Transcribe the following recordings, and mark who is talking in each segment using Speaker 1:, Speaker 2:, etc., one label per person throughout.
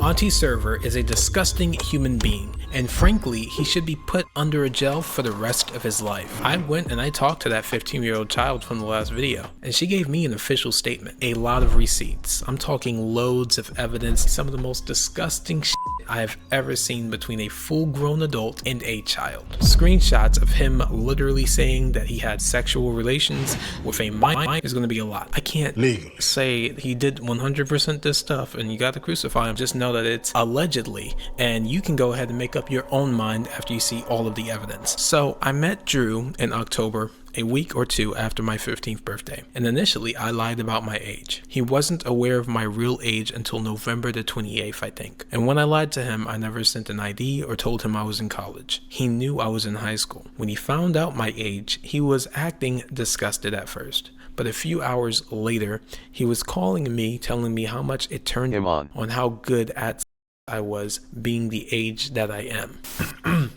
Speaker 1: Auntie Server is a disgusting human being, and frankly, he should be put under a jail for the rest of his life. I went and I talked to that 15-year-old child from the last video, and she gave me an official statement. A lot of receipts. I'm talking loads of evidence, some of the most disgusting shit I have ever seen between a full-grown adult and a child. Screenshots of him literally saying that he had sexual relations with a minor is going to be a lot. I can't say he did 100% this stuff and you got to crucify him. Just know that it's allegedly, and you can go ahead and make up your own mind after you see all of the evidence. So I met Drew in October, a week or two after my 15th birthday, and initially I lied about my age. He wasn't aware of my real age until November the 28th, I think. And when I lied to him, I never sent an ID or told him I was in college. He knew I was in high school. When he found out my age, he was acting disgusted at first. But a few hours later, he was calling me, telling me how much it turned him on how good at I was being the age that I am.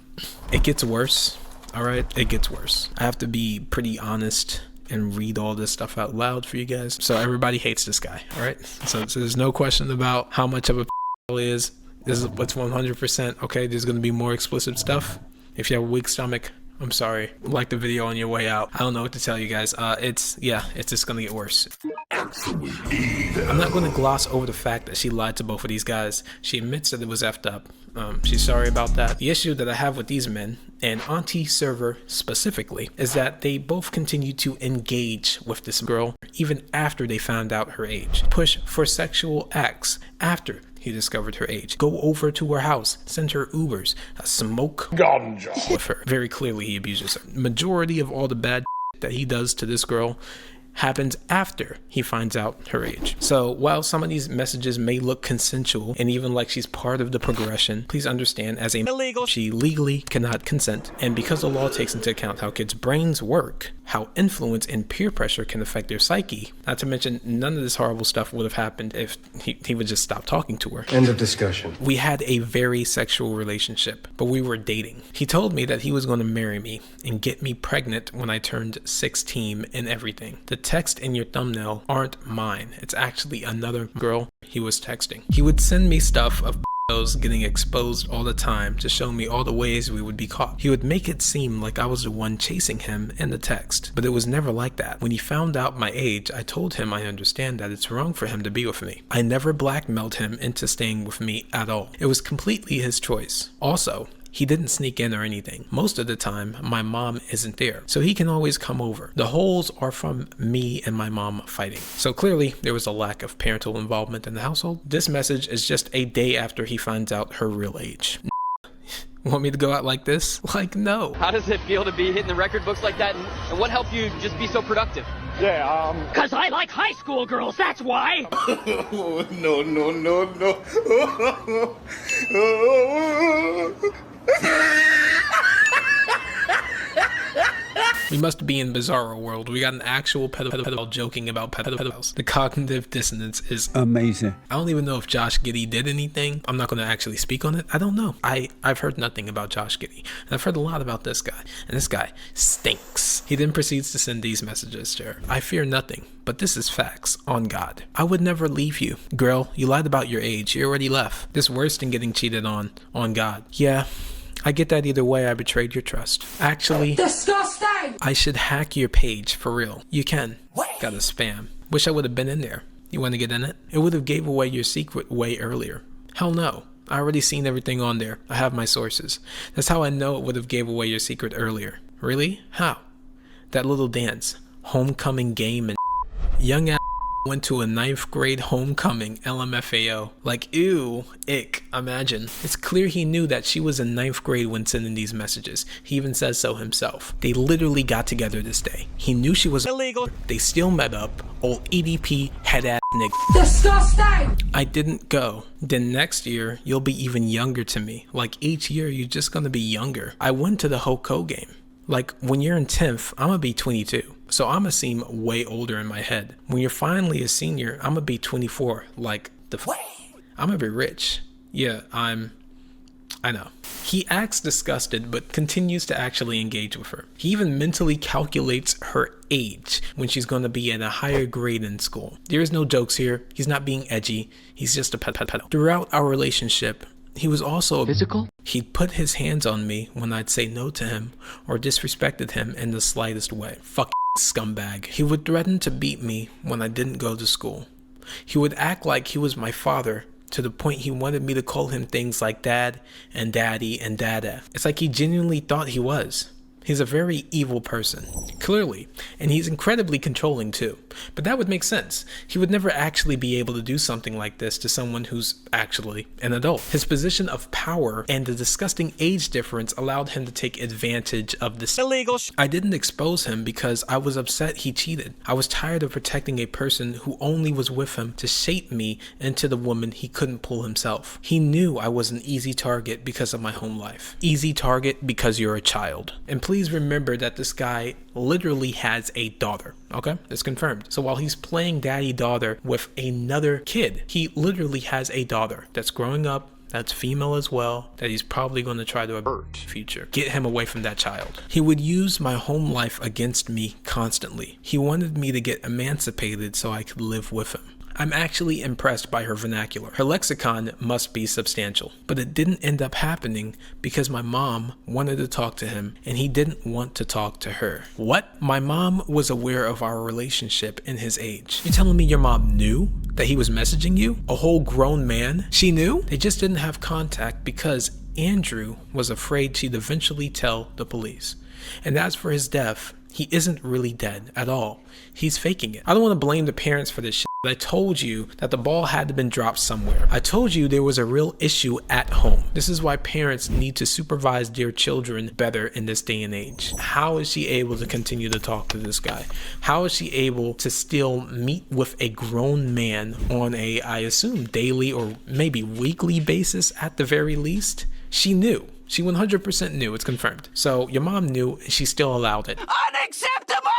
Speaker 1: It gets worse. Alright, it gets worse. I have to be pretty honest and read all this stuff out loud for you guys. So everybody hates this guy, alright? So there's no question about how much of a he is. This is what's 100%. Okay, there's going to be more explicit stuff. If you have a weak stomach, I'm sorry. Like the video on your way out. I don't know what to tell you guys. It's just going to get worse. I'm not going to gloss over the fact that she lied to both of these guys. She admits that it was effed up. She's sorry about that. The issue that I have with these men, and Auntie Server specifically, is that they both continue to engage with this girl even after they found out her age. Push for sexual acts after he discovered her age. Go over to her house, send her Ubers, smoke ganja with her. Very clearly he abuses her. Majority of all the bad that he does to this girl happens after he finds out her age. So while some of these messages may look consensual and even like she's part of the progression, please understand as a illegal, she legally cannot consent. And because the law takes into account how kids' brains work, how influence and peer pressure can affect their psyche, not to mention none of this horrible stuff would have happened if he would just stop talking to her.
Speaker 2: End of discussion.
Speaker 1: We had a very sexual relationship, but we were dating. He told me that he was going to marry me and get me pregnant when I turned 16 and everything. The text in your thumbnail aren't mine. It's actually another girl he was texting. He would send me stuff of getting exposed all the time to show me all the ways we would be caught. He would make it seem like I was the one chasing him in the text, but it was never like that. When he found out my age, I told him I understand that it's wrong for him to be with me. I never blackmailed him into staying with me at all. It was completely his choice. Also, he didn't sneak in or anything. Most of the time, my mom isn't there, so he can always come over. The holes are from me and my mom fighting. So clearly, there was a lack of parental involvement in the household. This message is just a day after he finds out her real age. Want me to go out like this? Like, no.
Speaker 3: How does it feel to be hitting the record books like that, and what helped you just be so productive?
Speaker 4: Yeah,
Speaker 5: Cause I like high school girls, that's why!
Speaker 4: No.
Speaker 1: We must be in Bizarro world. We got an actual pedophile joking about pedophiles. The cognitive dissonance is amazing. I don't even know if Josh Giddey did anything. I'm not going to actually speak on it. I don't know. I've heard nothing about Josh Giddey. And I've heard a lot about this guy. And this guy stinks. He then proceeds to send these messages to her. I fear nothing, but this is facts on God. I would never leave you. Girl, you lied about your age. You already left. This worse than getting cheated on God. Yeah. I get that either way. I betrayed your trust. Actually, disgusting! I should hack your page for real. You can. Got a spam. Wish I would have been in there. You want to get in it? It would have gave away your secret way earlier. Hell no. I already seen everything on there. I have my sources. That's how I know it would have gave away your secret earlier. Really? How? That little dance. Homecoming game and young ass went to a 9th grade homecoming LMFAO. Like, ew, ick, imagine. It's clear he knew that she was in 9th grade when sending these messages. He even says so himself. They literally got together this day. He knew she was illegal. They still met up. Old EDP head ass nigga. Disgusting! I didn't go. Then next year, you'll be even younger to me. Like each year, you're just gonna be younger. I went to the HAHAHA game. Like when you're in 10th, I'm gonna be 22. So I'm gonna seem way older in my head. When you're finally a senior, I'm gonna be 24. Like I'm gonna be rich. Yeah, I know. He acts disgusted but continues to actually engage with her. He even mentally calculates her age when she's going to be at a higher grade in school. There is no jokes here. He's not being edgy. He's just a pedo. Throughout our relationship, he was also
Speaker 3: Physical?
Speaker 1: He'd put his hands on me when I'd say no to him or disrespected him in the slightest way. Fuck scumbag. He would threaten to beat me when I didn't go to school. He would act like he was my father to the point he wanted me to call him things like dad and daddy and dada. It's like he genuinely thought he was. He's a very evil person, clearly, and he's incredibly controlling too. But that would make sense. He would never actually be able to do something like this to someone who's actually an adult. His position of power and the disgusting age difference allowed him to take advantage of this illegal I didn't expose him because I was upset he cheated. I was tired of protecting a person who only was with him to shape me into the woman he couldn't pull himself. He knew I was an easy target because of my home life. Easy target because you're a child. And please remember that this guy literally has a daughter, okay? It's confirmed. So while he's playing daddy-daughter with another kid, he literally has a daughter that's growing up, that's female as well, that he's probably going to try to avert in the future. Get him away from that child. He would use my home life against me constantly. He wanted me to get emancipated so I could live with him. I'm actually impressed by her vernacular. Her lexicon must be substantial. But it didn't end up happening because my mom wanted to talk to him and he didn't want to talk to her. What? My mom was aware of our relationship and his age. You're telling me your mom knew that he was messaging you? A whole grown man? She knew? They just didn't have contact because Andrew was afraid she'd eventually tell the police. And as for his death, he isn't really dead at all. He's faking it. I don't want to blame the parents for this shit. I told you that the ball had to been dropped somewhere. I told you there was a real issue at home. This is why parents need to supervise their children better in this day and age. How is she able to continue to talk to this guy? How is she able to still meet with a grown man on a, I assume, daily or maybe weekly basis at the very least? She knew. She 100% knew. It's confirmed. So your mom knew and she still allowed it. Unacceptable!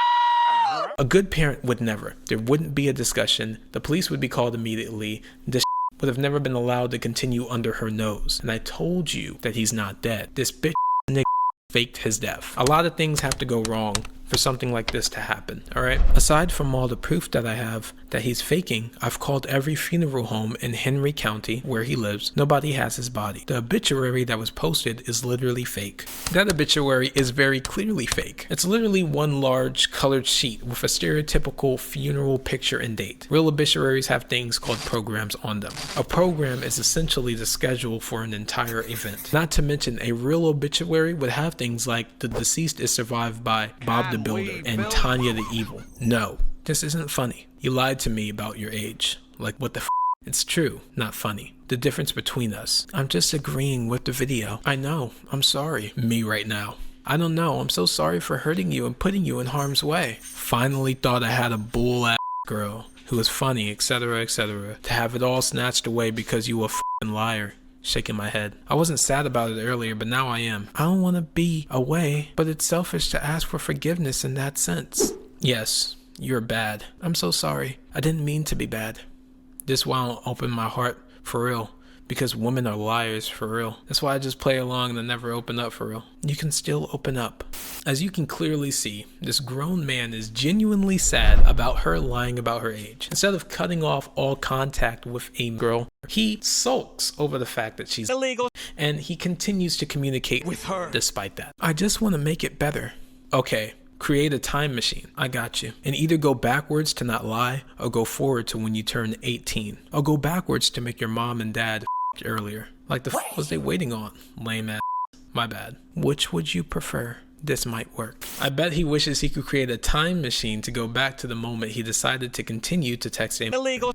Speaker 1: A good parent would never. There wouldn't be a discussion. The police would be called immediately. This would have never been allowed to continue under her nose. And I told you that he's not dead. This bitch nigga faked his death. A lot of things have to go wrong for something like this to happen, alright? Aside from all the proof that I have that he's faking, I've called every funeral home in Henry County where he lives. Nobody has his body. The obituary that was posted is literally fake. That obituary is very clearly fake. It's literally one large colored sheet with a stereotypical funeral picture and date. Real obituaries have things called programs on them. A program is essentially the schedule for an entire event. Not to mention, a real obituary would have things like the deceased is survived by Bob the Builder and Tanya the Evil. No, this isn't funny. You lied to me about your age. Like, what the f? It's true, not funny. The difference between us. I'm just agreeing with the video. I know, I'm sorry. Me right now. I don't know, I'm so sorry for hurting you and putting you in harm's way. Finally thought I had a bull ass girl who was funny, etc., etc. To have it all snatched away because you a f***ing liar. Shaking my head. I wasn't sad about it earlier, but now I am. I don't want to be away, but it's selfish to ask for forgiveness in that sense. Yes, you're bad. I'm so sorry. I didn't mean to be bad. This won't open my heart for real, because women are liars for real. That's why I just play along and I never open up for real. You can still open up. As you can clearly see, this grown man is genuinely sad about her lying about her age. Instead of cutting off all contact with a girl, he sulks over the fact that she's illegal, and he continues to communicate with her despite that. I just want to make it better. Okay, create a time machine. I got you. And either go backwards to not lie, or go forward to when you turn 18. Or go backwards to make your mom and dad earlier. Like the f was they waiting on? Lame ass. My bad. Which would you prefer? This might work. I bet he wishes he could create a time machine to go back to the moment he decided to continue to text him illegal.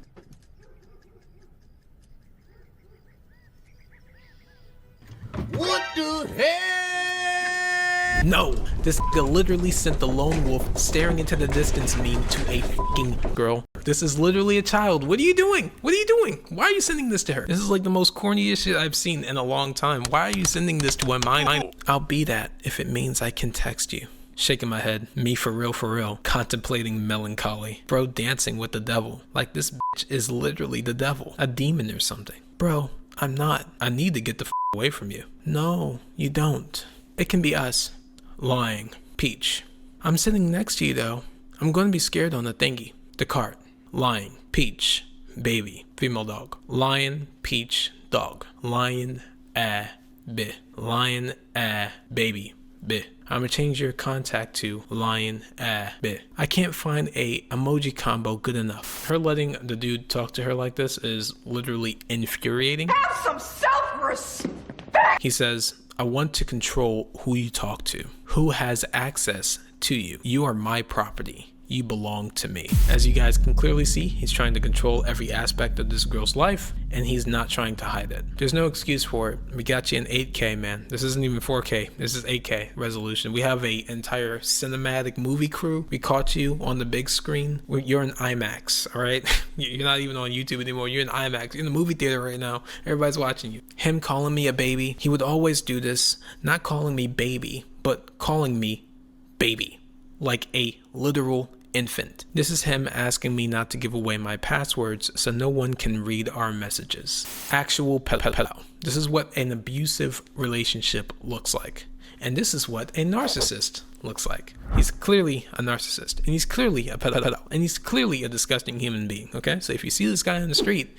Speaker 4: What the hell?
Speaker 1: No, this literally sent the lone wolf staring into the distance meme to a fucking girl. This is literally a child. What are you doing? What are you doing? Why are you sending this to her? This is like the most corniest shit I've seen in a long time. Why are you sending this to a mine? I'll be that if it means I can text you. Shaking my head. Me for real. Contemplating melancholy. Bro dancing with the devil. Like this bitch is literally the devil. A demon or something. Bro, I'm not. I need to get the f away from you. No, you don't. It can be us. Lying. Peach. I'm sitting next to you though. I'm going to be scared on the thingy. The cart. Lying. Peach. Baby. Female dog. Lion. Peach. Dog. Lion. Bit. Lion. Baby. Bit. I'm gonna change your contact to lion bit. I can't find a emoji combo good enough. Her letting the dude talk to her like this is literally infuriating.
Speaker 2: Have some self-respect!
Speaker 1: He says, I want to control who you talk to, who has access to you. You are my property. You belong to me. As you guys can clearly see, he's trying to control every aspect of this girl's life, and he's not trying to hide it. There's no excuse for it. We got you in 8K, man. This isn't even 4K. This is 8K resolution. We have an entire cinematic movie crew. We caught you on the big screen. You're in IMAX, all right? You're not even on YouTube anymore. You're in IMAX. You're in the movie theater right now. Everybody's watching you. Him calling me a baby. He would always do this, not calling me baby, but calling me baby. Like a literal infant. This is him asking me not to give away my passwords so no one can read our messages. Actual pedo. This is what an abusive relationship looks like. And this is what a narcissist looks like. He's clearly a narcissist, and he's clearly a pedo, and he's clearly a disgusting human being, okay? So if you see this guy on the street,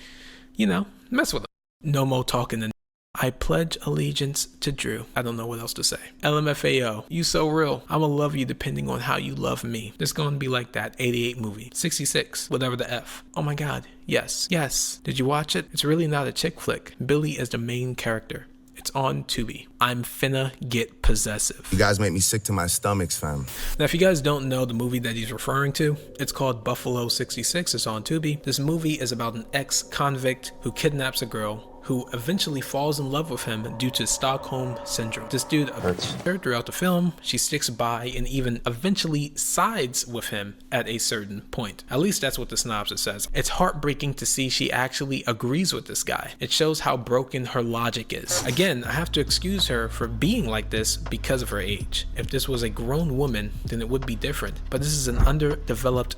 Speaker 1: you know, mess with him. No more talking to I pledge allegiance to Drew. I don't know what else to say. LMFAO, you so real. I'ma love you depending on how you love me. It's gonna be like that 88 movie. 66, whatever the F. Oh my god, yes, yes. Did you watch it? It's really not a chick flick. Billy is the main character. It's on Tubi. I'm finna get possessive.
Speaker 6: You guys make me sick to my stomachs, fam.
Speaker 1: Now, if you guys don't know the movie that he's referring to, it's called Buffalo 66. It's on Tubi. This movie is about an ex-convict who kidnaps a girl who eventually falls in love with him due to Stockholm Syndrome. This dude hurts her throughout the film. She sticks by and even eventually sides with him at a certain point. At least that's what the synopsis says. It's heartbreaking to see she actually agrees with this guy. It shows how broken her logic is. Again, I have to excuse her for being like this because of her age. If this was a grown woman, then it would be different. But this is an underdeveloped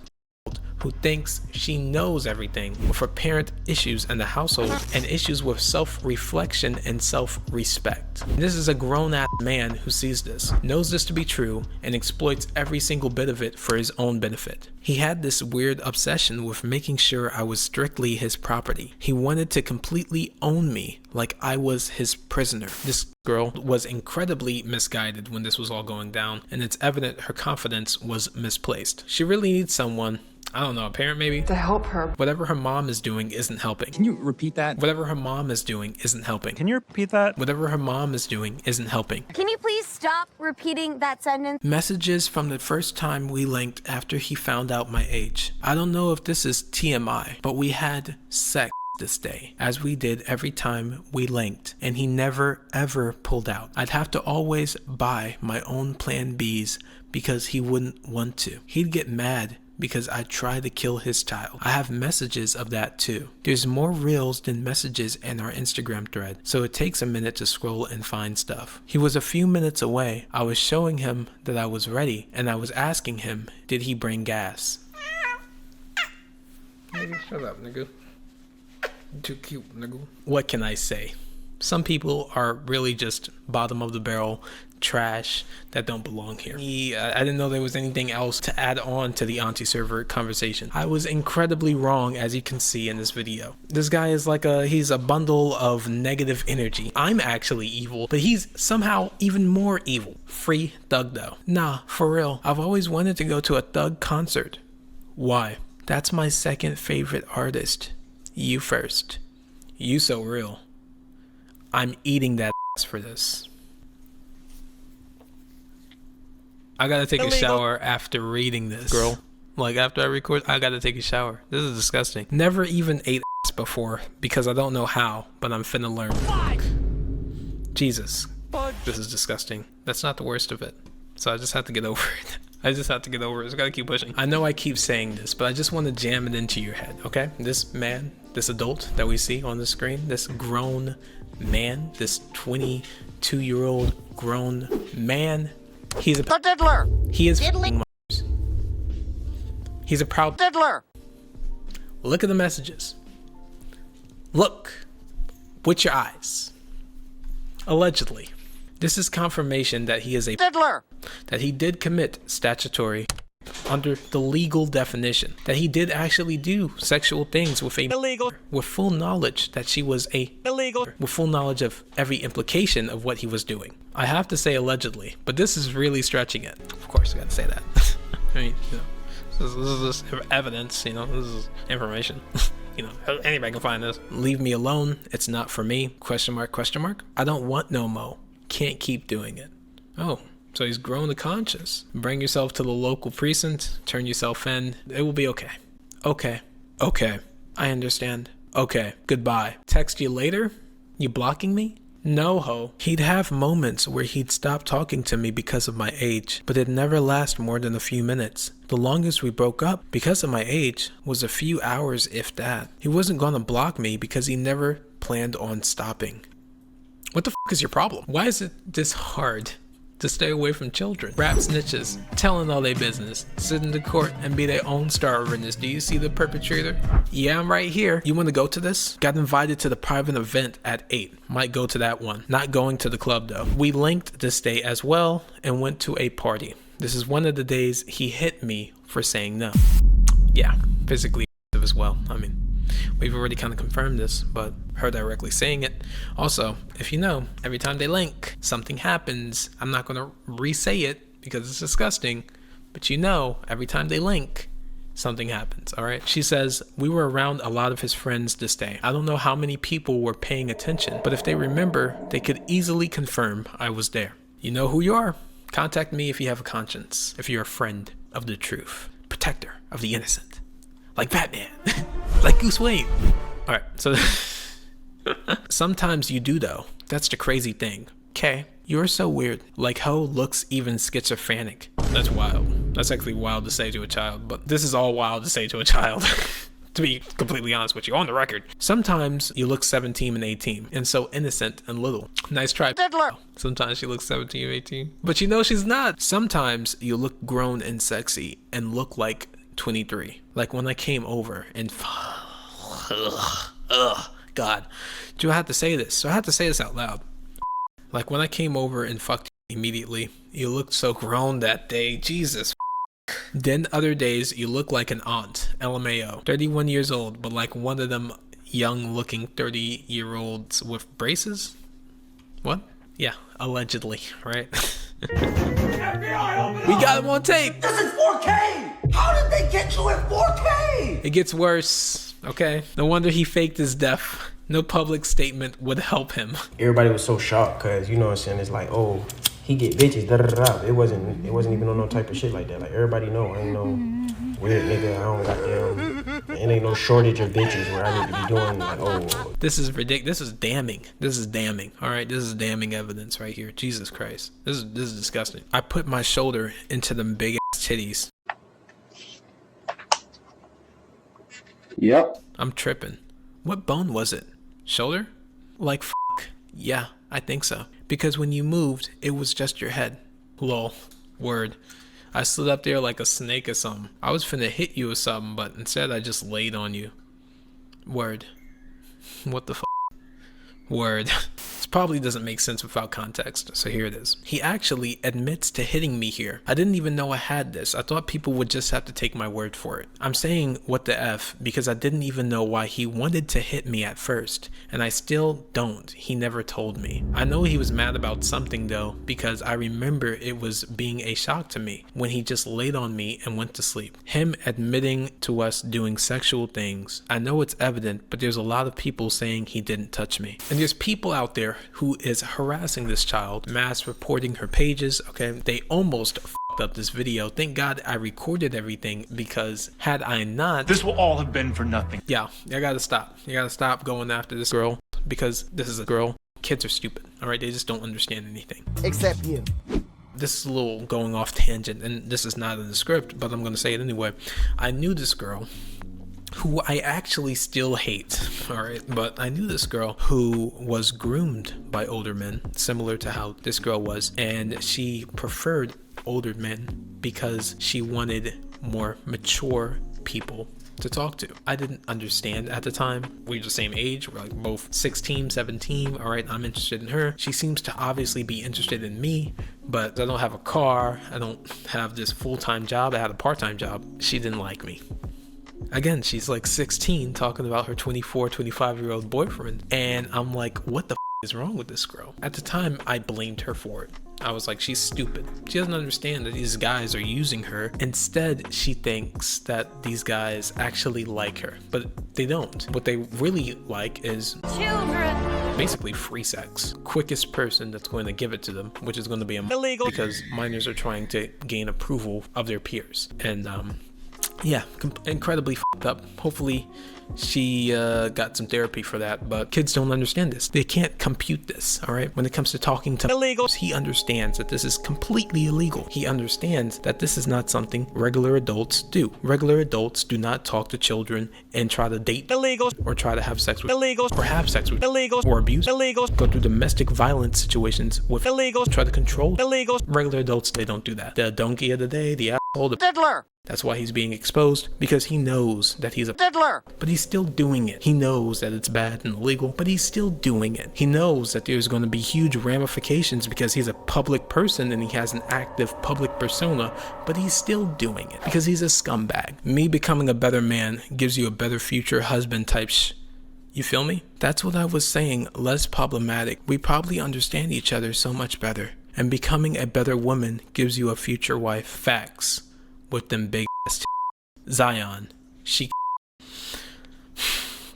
Speaker 1: who thinks she knows everything, with her parent issues in the household and issues with self-reflection and self-respect. This is a grown-ass man who sees this, knows this to be true, and exploits every single bit of it for his own benefit. He had this weird obsession with making sure I was strictly his property. He wanted to completely own me, like I was his prisoner. This girl was incredibly misguided when this was all going down, and it's evident her confidence was misplaced. She really needs someone, I don't know, a parent maybe?
Speaker 2: To help her.
Speaker 1: Whatever her mom is doing isn't helping.
Speaker 7: Can you repeat that?
Speaker 1: Whatever her mom is doing isn't helping.
Speaker 7: Can you repeat that?
Speaker 1: Whatever her mom is doing isn't helping.
Speaker 8: Can you please stop repeating that sentence?
Speaker 1: Messages from the first time we linked after he found out my age. I don't know if this is TMI, but we had sex this day, as we did every time we linked, and he never ever pulled out. I'd have to always buy my own plan Bs because he wouldn't want to. He'd get mad because I tried to kill his child. I have messages of that too. There's more reels than messages in our Instagram thread, so it takes a minute to scroll and find stuff. He was a few minutes away. I was showing him that I was ready, and I was asking him, did he bring gas? Nigga, shut up, nigga. Too cute, nigga. What can I say? Some people are really just bottom of the barrel trash that don't belong here. I didn't know there was anything else to add on to the Auntie Server conversation. I was incredibly wrong, as you can see in this video. This guy is like he's a bundle of negative energy. I'm actually evil, but he's somehow even more evil. Free Thug though. Nah, for real. I've always wanted to go to a Thug concert. Why? That's my second favorite artist. You first. You so real. I'm eating that ass for this. I gotta take a shower after reading this. Girl, like after I record, I gotta take a shower. This is disgusting. Never even ate ass before because I don't know how, but I'm finna learn. Jesus. This is disgusting. That's not the worst of it. So I just have to get over it. I just have to get over it. I just gotta keep pushing. I know I keep saying this, but I just want to jam it into your head, okay? This man, this adult that we see on the screen, this grown man, this 22-year-old grown man, he's a diddler. He is diddling. He's a proud diddler. Look at the messages. Look with your eyes. Allegedly. This is confirmation that he is a
Speaker 2: Diddler!
Speaker 1: that he did commit statutory under the legal definition, that he did actually do sexual things with a
Speaker 5: Illegal.
Speaker 1: with full knowledge that she was a
Speaker 5: Illegal.
Speaker 1: with full knowledge of every implication of what he was doing. I have to say allegedly, but this is really stretching it. Of course, I gotta say that. I mean, you know, this is evidence, you know, this is information. You know, anybody can find this. Leave me alone. It's not for me. Question mark, question mark. I don't want no mo. Can't keep doing it. Oh, so he's grown the conscience. Bring yourself to the local precinct. Turn yourself in. It will be okay. Okay. Okay. I understand. Okay. Goodbye. Text you later? You blocking me? No, ho. He'd have moments where he'd stop talking to me because of my age, but it'd never last more than a few minutes. The longest we broke up, because of my age, was a few hours if that. He wasn't gonna block me because he never planned on stopping. What the f is your problem? Why is it this hard to stay away from children? Rap snitches, telling all their business, sit in the court and be their own star witness. Do you see the perpetrator? Yeah, I'm right here. You want to go to this? Got invited to the private event at 8. Might go to that one. Not going to the club though. We linked this day as well and went to a party. This is one of the days he hit me for saying no. Yeah, physically as well. I mean, we've already kind of confirmed this, but her directly saying it. Also, if you know, every time they link, something happens. I'm not going to re-say it because it's disgusting, but you know, every time they link, something happens, all right? She says, we were around a lot of his friends this day. I don't know how many people were paying attention, but if they remember, they could easily confirm I was there. You know who you are. Contact me if you have a conscience, if you're a friend of the truth, protector of the innocent. Like Batman, like Goose Wayne. All right, so sometimes you do though. That's the crazy thing. Okay, you're so weird. Like Ho looks even schizophrenic. That's wild. That's actually wild to say to a child, but this is all wild to say to a child. To be completely honest with you, on the record. Sometimes you look 17 and 18 and so innocent and little. Nice try.
Speaker 2: Diddler!
Speaker 1: Sometimes she looks 17 and 18, but you know she's not. Sometimes you look grown and sexy and look like 23. Like when I came over and God, do I have to say this? So I have to say this out loud. Like when I came over and fucked you immediately, you looked so grown that day. Jesus. Then other days you look like an aunt. LMAO. 31 years old, but like one of them young looking 30-year-olds with braces? What? Yeah, allegedly, right? We got him on tape.
Speaker 4: This is 4K! How did they get you at 4K?
Speaker 1: It gets worse, okay? No wonder he faked his death. No public statement would help him.
Speaker 7: Everybody was so shocked because, you know what I'm saying, it's like, oh, he get bitches, da da da. It wasn't even on no type of shit like that. Like, everybody know, I ain't no weird nigga, I don't got them. It ain't no shortage of bitches where I need to be doing like, oh.
Speaker 1: This is ridiculous. This is damning. This is damning. All right, this is damning evidence right here. Jesus Christ. This is disgusting. I put my shoulder into them big ass titties.
Speaker 9: Yep.
Speaker 1: I'm tripping. What bone was it? Shoulder? Like yeah, I think so. Because when you moved, it was just your head. Lol. Word. I slid up there like a snake or something. I was finna hit you or something, but instead I just laid on you. Word. What the Word. This probably doesn't make sense without context, so here it is. He actually admits to hitting me here. I didn't even know I had this. I thought people would just have to take my word for it. I'm saying what the F because I didn't even know why he wanted to hit me at first, and I still don't. He never told me. I know he was mad about something though, because I remember it was being a shock to me when he just laid on me and went to sleep. Him admitting to us doing sexual things. I know it's evident, but there's a lot of people saying he didn't touch me. And there's people out there who is harassing this child, mass reporting her pages, okay? They almost f***ed up this video. Thank God I recorded everything because had I not...
Speaker 10: This will all have been for nothing.
Speaker 1: Yeah, you gotta stop. You gotta stop going after this girl because this is a girl. Kids are stupid, all right? They just don't understand anything.
Speaker 4: Except you.
Speaker 1: This is a little going off tangent and this is not in the script, but I'm gonna say it anyway. I knew this girl who I actually still hate, alright? But I knew this girl who was groomed by older men, similar to how this girl was, and she preferred older men because she wanted more mature people to talk to. I didn't understand at the time. We're the same age. We're like both 16, 17. All right, I'm interested in her. She seems to obviously be interested in me, but I don't have a car. I don't have this full-time job. I had a part-time job. She didn't like me. Again, she's like 16 talking about her 24, 25-year-old boyfriend. And I'm like, what the is wrong with this girl? At the time, I blamed her for it. I was like, she's stupid. She doesn't understand that these guys are using her. Instead, she thinks that these guys actually like her, but they don't. What they really like is
Speaker 8: Children.
Speaker 1: basically free sex. Quickest person that's going to give it to them, which is going to be illegal because minors are trying to gain approval of their peers. And yeah, incredibly fucked up. Hopefully she got some therapy for that, but kids don't understand this. They can't compute this, all right? When it comes to talking to illegals, he understands that this is completely illegal. He understands that this is not something regular adults do. Regular adults do not talk to children and try to date illegals or try to have sex with illegals or have sex with illegals or abuse illegals, go through domestic violence situations with illegals, try to control illegals. Regular adults, they don't do that. The donkey of the day, the asshole, the diddler. That's why he's being exposed, because he knows that he's a diddler, but he's still doing it. He knows that it's bad and illegal, but he's still doing it. He knows that there's going to be huge ramifications because he's a public person and he has an active public persona, but he's still doing it because he's a scumbag. Me becoming a better man gives you a better future husband type you feel me? That's what I was saying, less problematic. We probably understand each other so much better. And becoming a better woman gives you a future wife. Facts. With them big ass Zion. She.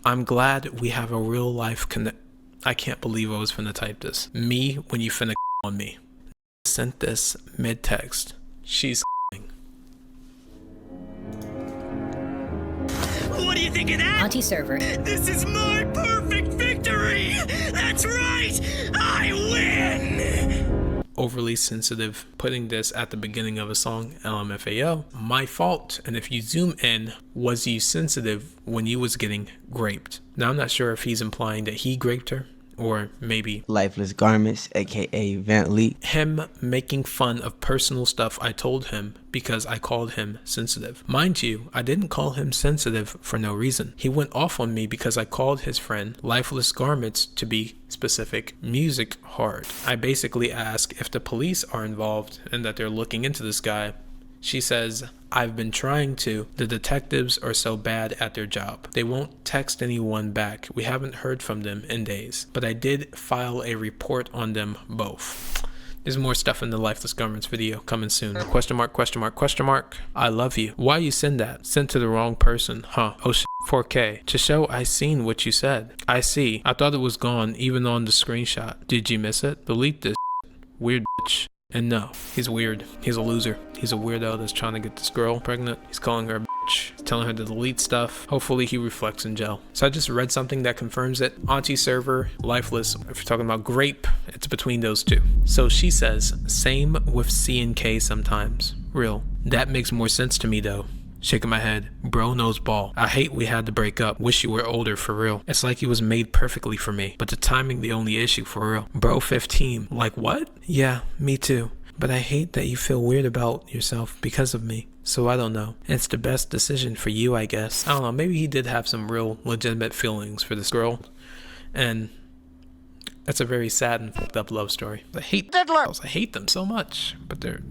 Speaker 1: I'm glad we have a real life connect. I can't believe I was finna type this. Me when you finna on me. Sent this mid text. She's.
Speaker 5: What do you think of that?
Speaker 9: Auntie Server.
Speaker 5: This is my perfect victory! That's right! I win!
Speaker 1: Overly sensitive, putting this at the beginning of a song, LMFAO. My fault, and if you zoom in, was you sensitive when you was getting raped? Now I'm not sure if he's implying that he raped her, or maybe
Speaker 10: Lifeless Garments, aka Vampleek.
Speaker 1: Him making fun of personal stuff I told him because I called him sensitive. Mind you, I didn't call him sensitive for no reason. He went off on me because I called his friend Lifeless Garments, to be specific, music hard. I basically asked if the police are involved and that they're looking into this guy. She says, I've been trying to. The detectives are so bad at their job. They won't text anyone back. We haven't heard from them in days. But I did file a report on them both. There's more stuff in the Lifeless Garments video coming soon. Question mark, question mark, question mark. I love you. Why you send that? Sent to the wrong person. Huh. Oh shit. 4K. To show I seen what you said. I see. I thought it was gone even on the screenshot. Did you miss it? Delete this. Weird bitch. And no, he's weird. He's a loser. He's a weirdo that's trying to get this girl pregnant. He's calling her a bitch, telling her to delete stuff. Hopefully he reflects in jail. So I just read something that confirms it. Auntie Server, Lifeless. If you're talking about grape, it's between those two. So she says, same with C and K sometimes. Real. That makes more sense to me though. Shaking my head. Bro knows ball. I hate we had to break up. Wish you were older for real. It's like he was made perfectly for me. But the timing the only issue for real. Bro 15. Like what? Yeah, me too. But I hate that you feel weird about yourself because of me. So I don't know. It's the best decision for you, I guess. I don't know. Maybe he did have some real legitimate feelings for this girl. And that's a very sad and fucked up love story. I hate diddlers. I hate them so much. But they're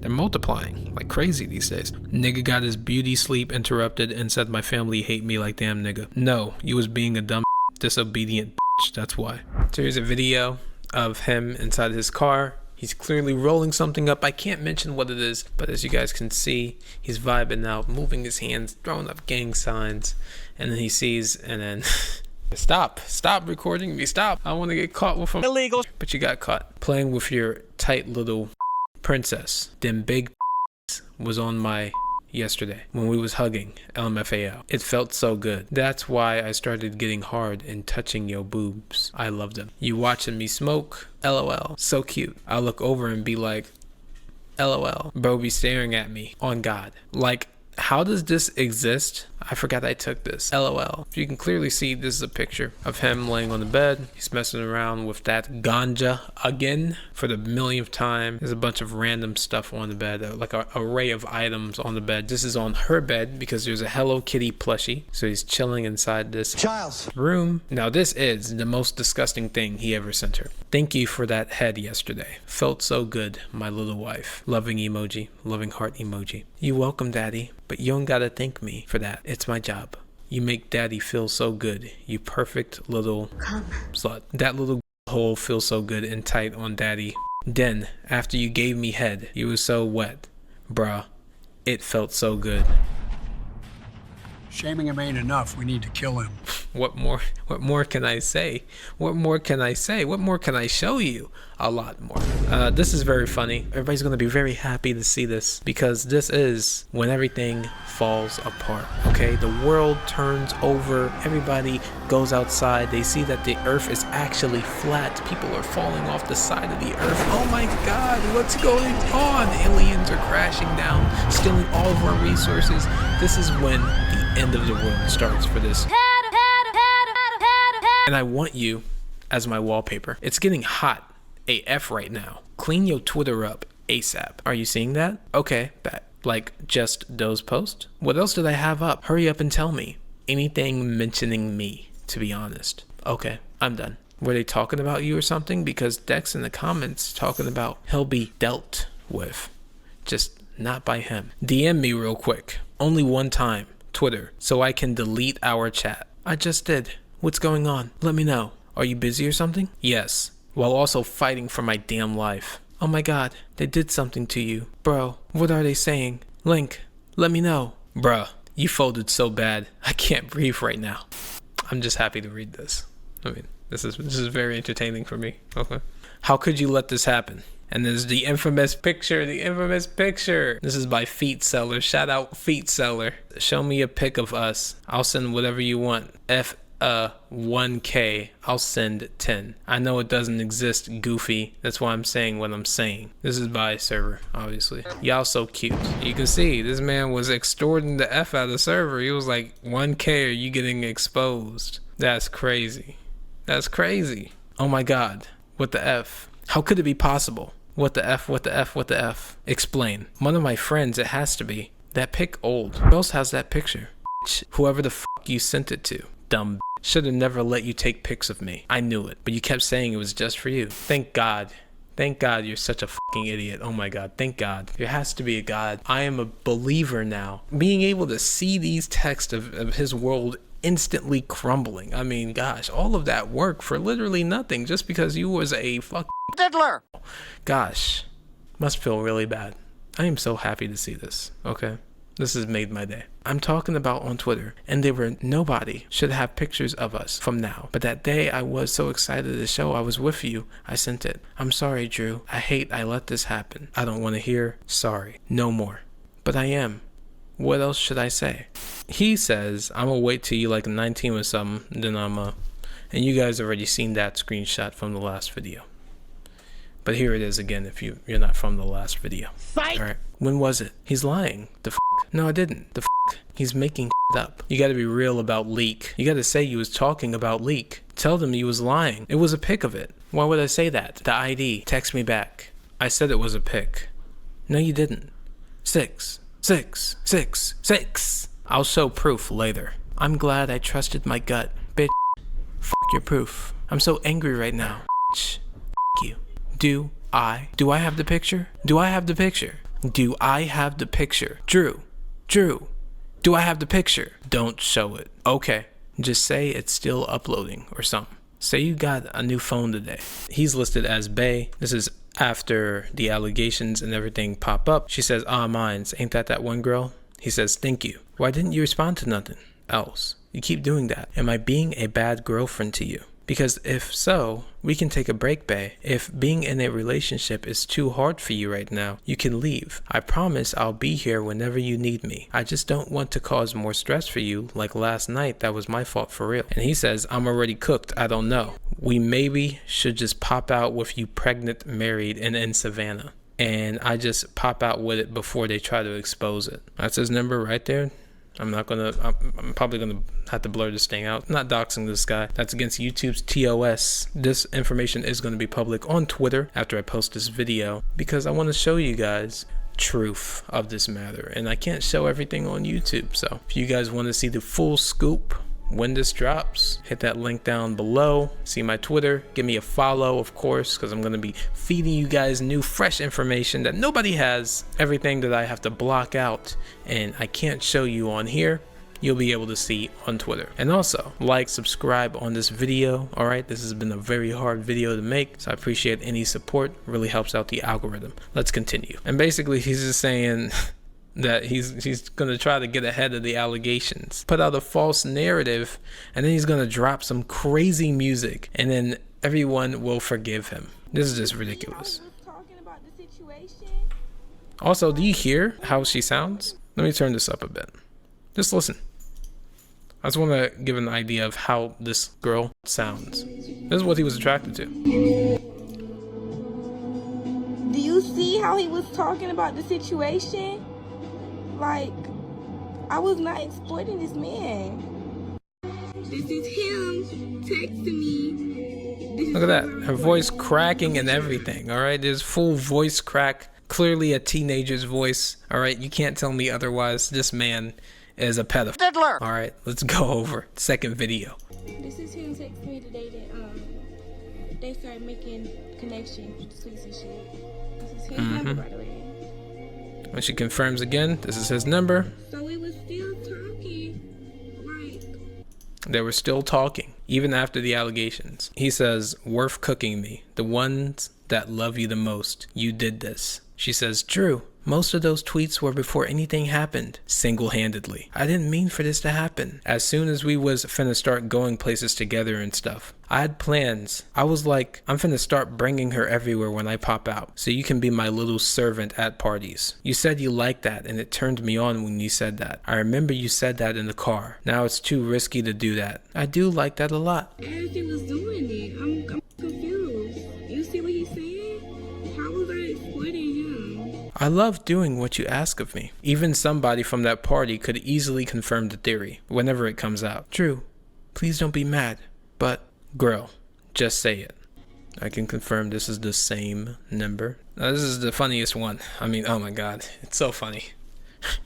Speaker 1: multiplying like crazy these days. Nigga got his beauty sleep interrupted and said my family hate me like damn nigga. No, you was being a dumb disobedient bitch. That's why. So here's a video of him inside his car. He's clearly rolling something up. I can't mention what it is, but as you guys can see, he's vibing out, moving his hands, throwing up gang signs, and then he sees, and then stop recording me, stop. I want to get caught with them illegal, but you got caught playing with your tight little princess. Them big was on my yesterday when we was hugging, LMFAO. It felt so good. That's why I started getting hard and touching your boobs. I love them. You watching me smoke? LOL. So cute. I look over and be like, LOL. Bro be staring at me. On God. Like, how does this exist? I forgot I took this. LOL. You can clearly see this is a picture of him laying on the bed. He's messing around with that ganja again for the millionth time. There's a bunch of random stuff on the bed, like an array of items on the bed. This is on her bed because there's a Hello Kitty plushie. So he's chilling inside this room. Now this is the most disgusting thing he ever sent her. Thank you for that head yesterday. Felt so good, my little wife. Loving emoji, loving heart emoji. You welcome, daddy, but you don't gotta thank me for that. It's my job. You make daddy feel so good. You perfect little slut. That little hole feels so good and tight on daddy. Then, after you gave me head, you was so wet. Bruh, it felt so good.
Speaker 9: Shaming him ain't enough. We need to kill him.
Speaker 1: What more can I say? What more can I say? What more can I show you? A lot more. This is very funny. Everybody's gonna be very happy to see this because this is when everything falls apart. Okay, the world turns over. Everybody goes outside. They see that the earth is actually flat. People are falling off the side of the earth. Oh my god, what's going on? Aliens are crashing down, stealing all of our resources. This is when the end of the world starts for this. And I want you as my wallpaper. It's getting hot AF right now. Clean your Twitter up ASAP. Are you seeing that? Okay, bet. Like just those posts? What else did I have up? Hurry up and tell me. Anything mentioning me, to be honest. Okay, I'm done. Were they talking about you or something? Because Dex in the comments talking about he'll be dealt with. Just not by him. DM me real quick. Only one time. Twitter. So I can delete our chat. I just did. What's going on? Let me know. Are you busy or something? Yes. While also fighting for my damn life. Oh my god, they did something to you. Bro, what are they saying? Link, let me know. Bruh, you folded so bad. I can't breathe right now. I'm just happy to read this. I mean, this is very entertaining for me. Okay. How could you let this happen? And there's the infamous picture, This is by Feet Seller. Shout out Feet Seller. Show me a pic of us. I'll send whatever you want. 1K, I'll send 10. I know it doesn't exist, goofy. That's why I'm saying what I'm saying. This is by Server, obviously. Y'all so cute. You can see this man was extorting the F out of Server. He was like, 1K, are you getting exposed? That's crazy. That's crazy. Oh my god. What the F? How could it be possible? What the F, what the F, what the F? Explain. One of my friends, it has to be. That pic old. Who else has that picture? Whoever the f you sent it to. Dumb. Should have never let you take pics of me. I knew it, but you kept saying it was just for you. Thank God. Thank God you're such a fucking idiot. Oh my god, thank God. There has to be a God. I am a believer now. Being able to see these texts of his world instantly crumbling. I mean, gosh, all of that work for literally nothing just because you was a fucking diddler. Gosh, must feel really bad. I am so happy to see this, okay? This has made my day. I'm talking about on Twitter, and nobody should have pictures of us from now. But that day I was so excited to show I was with you, I sent it. I'm sorry, Drew. I hate I let this happen. I don't want to hear sorry. No more. But I am. What else should I say? He says, I'm gonna wait till you like 19 or something, then and you guys already seen that screenshot from the last video. But here it is again if you're not from the last video. Alright, when was it? He's lying. The f***. No, I didn't. The f***. He's making up. You gotta be real about leak. You gotta say you was talking about leak. Tell them you was lying. It was a pic of it. Why would I say that? The ID. Text me back. I said it was a pic. No, you didn't. 6. I'll show proof later. I'm glad I trusted my gut. Bitch. F*** your proof. I'm so angry right now. Bitch. F*** you. Do I have the picture? Do I have the picture? Do I have the picture? Drew, do I have the picture? Don't show it. Okay, just say it's still uploading or something. Say you got a new phone today. He's listed as Bae. This is after the allegations and everything pop up. She says, mines, ain't that one girl? He says, thank you. Why didn't you respond to nothing else? You keep doing that. Am I being a bad girlfriend to you? Because if so, we can take a break, Bae. If being in a relationship is too hard for you right now, you can leave. I promise I'll be here whenever you need me. I just don't want to cause more stress for you like last night. That was my fault for real. And he says, I'm already cooked. I don't know. We maybe should just pop out with you pregnant, married, and in Savannah. And I just pop out with it before they try to expose it. That's his number right there. I'm probably gonna have to blur this thing out. I'm not doxing this guy. That's against YouTube's TOS. This information is gonna be public on Twitter after I post this video because I want to show you guys truth of this matter, and I can't show everything on YouTube. So if you guys want to see the full scoop when this drops, hit that link down below. See my Twitter, give me a follow, of course, because I'm going to be feeding you guys new fresh information that nobody has. Everything that I have to block out and I can't show you on here, you'll be able to see on Twitter. And also like, subscribe on this video. All right, this has been a very hard video to make, so I appreciate any support. It really helps out the algorithm. Let's continue. And basically he's just saying that he's gonna try to get ahead of the allegations, put out a false narrative, and then he's gonna drop some crazy music, and then everyone will forgive him. This is just ridiculous. Also, do you hear how she sounds? Let me turn this up a bit. Just listen. I just want to give an idea of how this girl sounds. This is what he was attracted to.
Speaker 11: Do you see how he was talking about the situation? Like, I was not exploiting this man. This is him texting me.
Speaker 1: Look at that. Her voice cracking and everything, alright? There's full voice crack. Clearly a teenager's voice, alright? You can't tell me otherwise. This man is a pedophile. Alright, let's go over. Second video.
Speaker 11: This is him texting me today that they started making connections, tweets and shit. This is his number, by the way.
Speaker 1: When she confirms again, this is his number.
Speaker 11: So we were still talking, like...
Speaker 1: They were still talking, even after the allegations. He says, worth cooking me. The ones that love you the most. You did this. She says, true. Most of those tweets were before anything happened, single-handedly. I didn't mean for this to happen. As soon as we was finna start going places together and stuff, I had plans. I was like, I'm finna start bringing her everywhere when I pop out, so you can be my little servant at parties. You said you liked that, and it turned me on when you said that. I remember you said that in the car. Now it's too risky to do that. I do like that a lot.
Speaker 11: As he was doing it, I'm confused. You see what he's saying? How was I exploiting him?
Speaker 1: I love doing what you ask of me. Even somebody from that party could easily confirm the theory whenever it comes out. True. Please don't be mad, but girl, just say it. I can confirm this is the same number. Now, this is the funniest one. I mean, oh my god, it's so funny.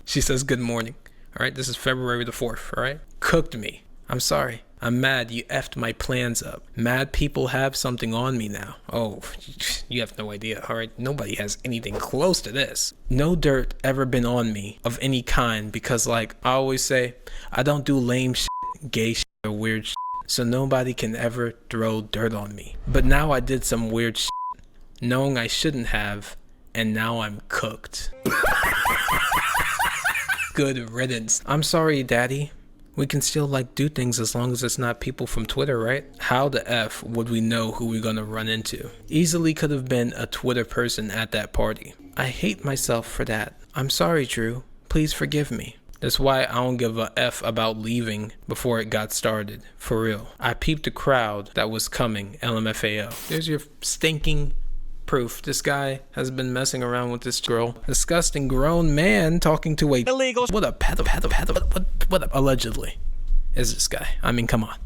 Speaker 1: She says good morning. All right, this is February the 4th, all right? Cooked me. I'm sorry. I'm mad you effed my plans up. Mad people have something on me now. Oh, you have no idea, all right? Nobody has anything close to this. No dirt ever been on me of any kind because, like I always say, I don't do lame shit, gay shit, or weird shit. So nobody can ever throw dirt on me. But now I did some weird shit, knowing I shouldn't have, and now I'm cooked. Good riddance. I'm sorry, Daddy. We can still like do things as long as it's not people from Twitter, right? How the F would we know who we're gonna run into? Easily could have been a Twitter person at that party. I hate myself for that. I'm sorry, Drew. Please forgive me. That's why I don't give a F about leaving before it got started. For real. I peeped the crowd that was coming, LMFAO. There's your stinking proof. This guy has been messing around with this girl. Disgusting grown man talking to a illegal. What a what allegedly is this guy? I mean, come on.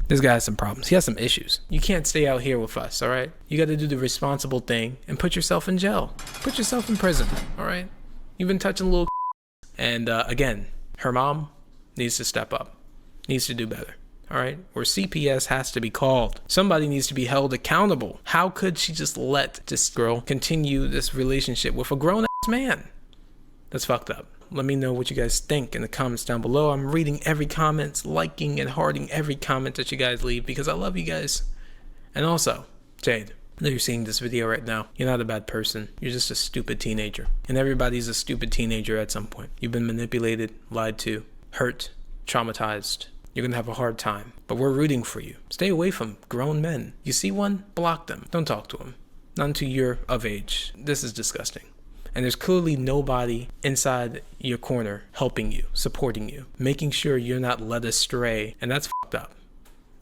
Speaker 1: This guy has some problems. He has some issues. You can't stay out here with us, all right? You got to do the responsible thing and put yourself in jail. Put yourself in prison, all right? You've been touching little and again, her mom needs to step up. Needs to do better. All right, or CPS has to be called. Somebody needs to be held accountable. How could she just let this girl continue this relationship with a grown-ass man? That's fucked up. Let me know what you guys think in the comments down below. I'm reading every comment, liking and hearting every comment that you guys leave because I love you guys. And also, Jade, I know you're seeing this video right now. You're not a bad person. You're just a stupid teenager. And everybody's a stupid teenager at some point. You've been manipulated, lied to, hurt, traumatized. You're gonna have a hard time, but we're rooting for you. Stay away from grown men. You see one? Block them. Don't talk to them. Not until you're of age. This is disgusting. And there's clearly nobody inside your corner helping you, supporting you, making sure you're not led astray. And that's fucked up.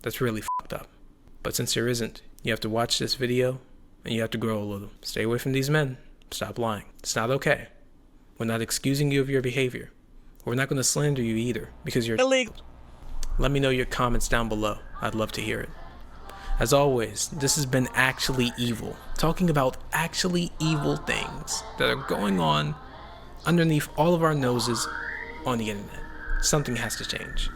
Speaker 1: That's really fucked up. But since there isn't, you have to watch this video and you have to grow a little. Stay away from these men. Stop lying. It's not okay. We're not excusing you of your behavior. We're not going to slander you either, because you're illegal. Let me know your comments down below. I'd love to hear it. As always, this has been Actually Evil, talking about actually evil things that are going on underneath all of our noses on the internet. Something has to change.